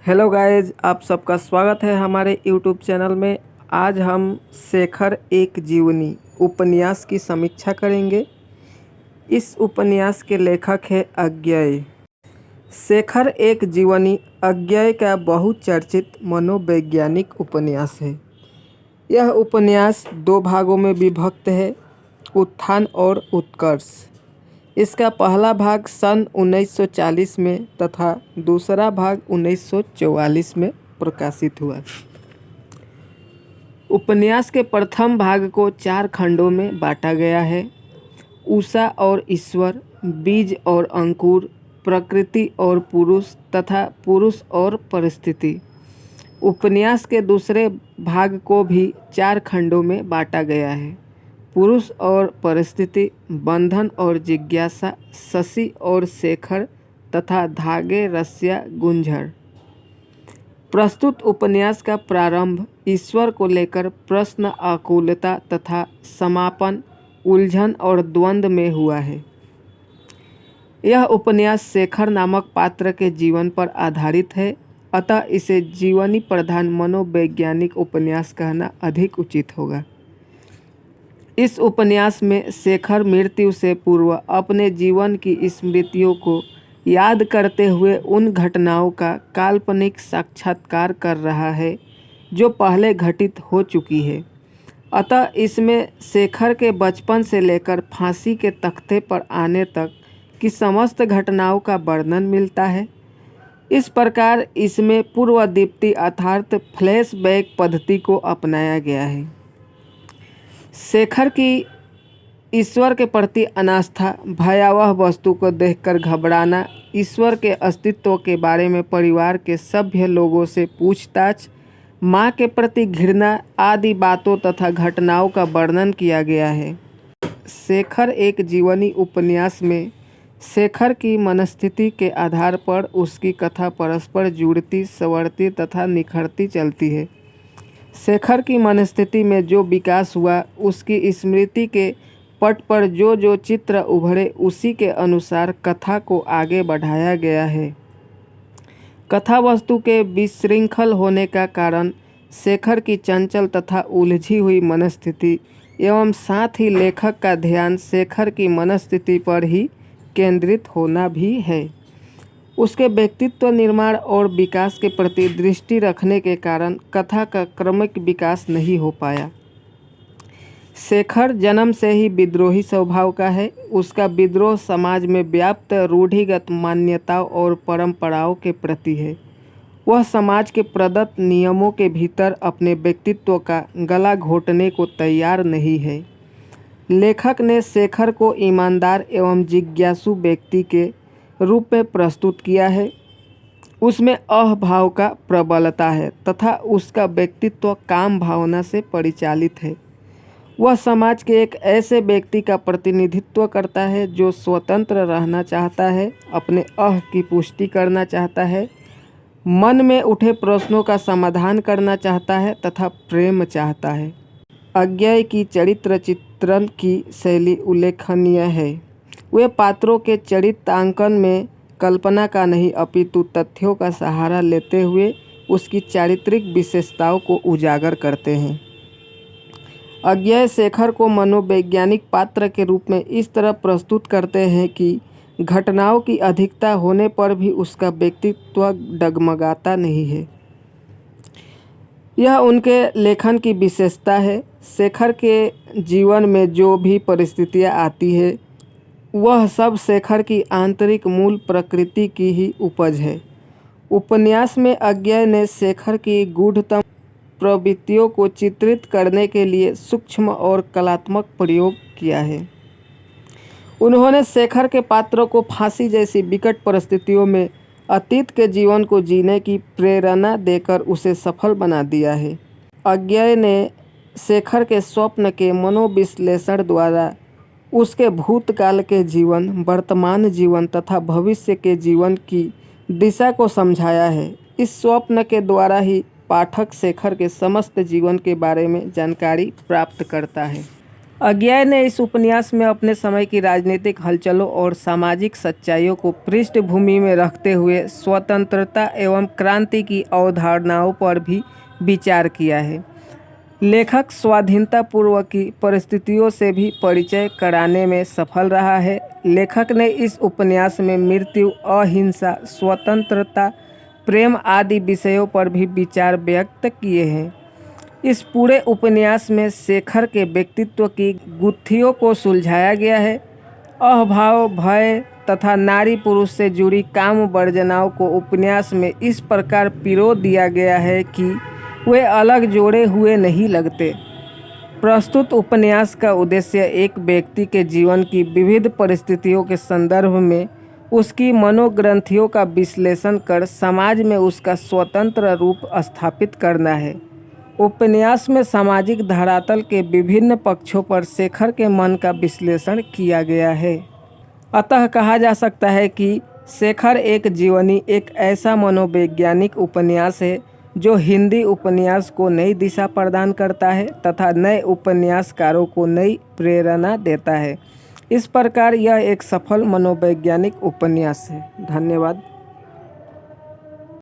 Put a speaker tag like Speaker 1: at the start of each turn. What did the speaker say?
Speaker 1: Hello guys, आप सबका स्वागत है हमारे यूट्यूब चैनल में। आज हम शेखर एक जीवनी उपन्यास की समीक्षा करेंगे। इस उपन्यास के लेखक है अज्ञेय। शेखर एक जीवनी अज्ञेय का बहुचर्चित मनोवैज्ञानिक उपन्यास है। यह उपन्यास दो भागों में विभक्त है, उत्थान और उत्कर्ष। इसका पहला भाग सन 1940 में तथा दूसरा भाग 1944 में प्रकाशित हुआ। उपन्यास के प्रथम भाग को 4 खंडों में बांटा गया है: उषा और ईश्वर, बीज और अंकुर, प्रकृति और पुरुष तथा पुरुष और परिस्थिति। उपन्यास के दूसरे भाग को भी 4 खंडों में बांटा गया है: पुरुष और परिस्थिति, बंधन और जिज्ञासा, शशि और शेखर तथा धागे रस्सियाँ गुंझर। प्रस्तुत उपन्यास का प्रारंभ ईश्वर को लेकर प्रश्न आकुलता तथा समापन उलझन और द्वंद्व में हुआ है। यह उपन्यास शेखर नामक पात्र के जीवन पर आधारित है, अतः इसे जीवनी प्रधान मनोवैज्ञानिक उपन्यास कहना अधिक उचित होगा। इस उपन्यास में शेखर मृत्यु से पूर्व अपने जीवन की स्मृतियों को याद करते हुए उन घटनाओं का काल्पनिक साक्षात्कार कर रहा है जो पहले घटित हो चुकी है। अतः इसमें शेखर के बचपन से लेकर फांसी के तख्ते पर आने तक की समस्त घटनाओं का वर्णन मिलता है। इस प्रकार इसमें पूर्वदीप्ति अर्थात फ्लैशबैक पद्धति को अपनाया गया है। शेखर की ईश्वर के प्रति अनास्था, भयावह वस्तु को देखकर घबराना, ईश्वर के अस्तित्व के बारे में परिवार के सभ्य लोगों से पूछताछ, माँ के प्रति घृणा आदि बातों तथा घटनाओं का वर्णन किया गया है। शेखर एक जीवनी उपन्यास में शेखर की मनस्थिति के आधार पर उसकी कथा परस्पर जुड़ती, संवरती तथा निखरती चलती है। शेखर की मनस्थिति में जो विकास हुआ, उसकी स्मृति के पट पर जो जो चित्र उभरे, उसी के अनुसार कथा को आगे बढ़ाया गया है। कथा वस्तु के विशृंखल होने का कारण शेखर की चंचल तथा उलझी हुई मनस्थिति एवं साथ ही लेखक का ध्यान शेखर की मनस्थिति पर ही केंद्रित होना भी है। उसके व्यक्तित्व निर्माण और विकास के प्रति दृष्टि रखने के कारण कथा का क्रमिक विकास नहीं हो पाया। शेखर जन्म से ही विद्रोही स्वभाव का है। उसका विद्रोह समाज में व्याप्त रूढ़िगत मान्यताओं और परंपराओं के प्रति है। वह समाज के प्रदत्त नियमों के भीतर अपने व्यक्तित्व का गला घोटने को तैयार नहीं है। लेखक ने शेखर को ईमानदार एवं जिज्ञासु व्यक्ति के रूप में प्रस्तुत किया है। उसमें अहभाव का प्रबलता है तथा उसका व्यक्तित्व काम भावना से परिचालित है। वह समाज के एक ऐसे व्यक्ति का प्रतिनिधित्व करता है जो स्वतंत्र रहना चाहता है, अपने अह की पुष्टि करना चाहता है, मन में उठे प्रश्नों का समाधान करना चाहता है तथा प्रेम चाहता है। अज्ञेय की चरित्र चित्रण की शैली उल्लेखनीय है। वे पात्रों के चरित्रांकन में कल्पना का नहीं अपितु तथ्यों का सहारा लेते हुए उसकी चारित्रिक विशेषताओं को उजागर करते हैं। अज्ञेय शेखर को मनोवैज्ञानिक पात्र के रूप में इस तरह प्रस्तुत करते हैं कि घटनाओं की अधिकता होने पर भी उसका व्यक्तित्व डगमगाता नहीं है। यह उनके लेखन की विशेषता है। शेखर के जीवन में जो भी परिस्थितियाँ आती है, वह सब शेखर की आंतरिक मूल प्रकृति की ही उपज है। उपन्यास में अज्ञेय ने शेखर की गूढ़तम प्रवृत्तियों को चित्रित करने के लिए सूक्ष्म और कलात्मक प्रयोग किया है। उन्होंने शेखर के पात्रों को फांसी जैसी विकट परिस्थितियों में अतीत के जीवन को जीने की प्रेरणा देकर उसे सफल बना दिया है। अज्ञेय ने शेखर के स्वप्न के मनोविश्लेषण द्वारा उसके भूतकाल के जीवन, वर्तमान जीवन तथा भविष्य के जीवन की दिशा को समझाया है। इस स्वप्न के द्वारा ही पाठक शेखर के समस्त जीवन के बारे में जानकारी प्राप्त करता है। अज्ञेय ने इस उपन्यास में अपने समय की राजनीतिक हलचलों और सामाजिक सच्चाइयों को पृष्ठभूमि में रखते हुए स्वतंत्रता एवं क्रांति की अवधारणाओं पर भी विचार किया है। लेखक स्वाधीनता पूर्व की परिस्थितियों से भी परिचय कराने में सफल रहा है। लेखक ने इस उपन्यास में मृत्यु, अहिंसा, स्वतंत्रता, प्रेम आदि विषयों पर भी विचार व्यक्त किए हैं। इस पूरे उपन्यास में शेखर के व्यक्तित्व की गुत्थियों को सुलझाया गया है। अहभाव, भय तथा नारी पुरुष से जुड़ी काम वर्जनाओं को उपन्यास में इस प्रकार पिरो दिया गया है कि वे अलग जोड़े हुए नहीं लगते। प्रस्तुत उपन्यास का उद्देश्य एक व्यक्ति के जीवन की विविध परिस्थितियों के संदर्भ में उसकी मनोग्रंथियों का विश्लेषण कर समाज में उसका स्वतंत्र रूप स्थापित करना है। उपन्यास में सामाजिक धरातल के विभिन्न पक्षों पर शेखर के मन का विश्लेषण किया गया है। अतः कहा जा सकता है कि शेखर एक जीवनी एक ऐसा मनोवैज्ञानिक उपन्यास है जो हिंदी उपन्यास को नई दिशा प्रदान करता है तथा नए उपन्यासकारों को नई प्रेरणा देता है। इस प्रकार यह एक सफल मनोवैज्ञानिक उपन्यास है। धन्यवाद।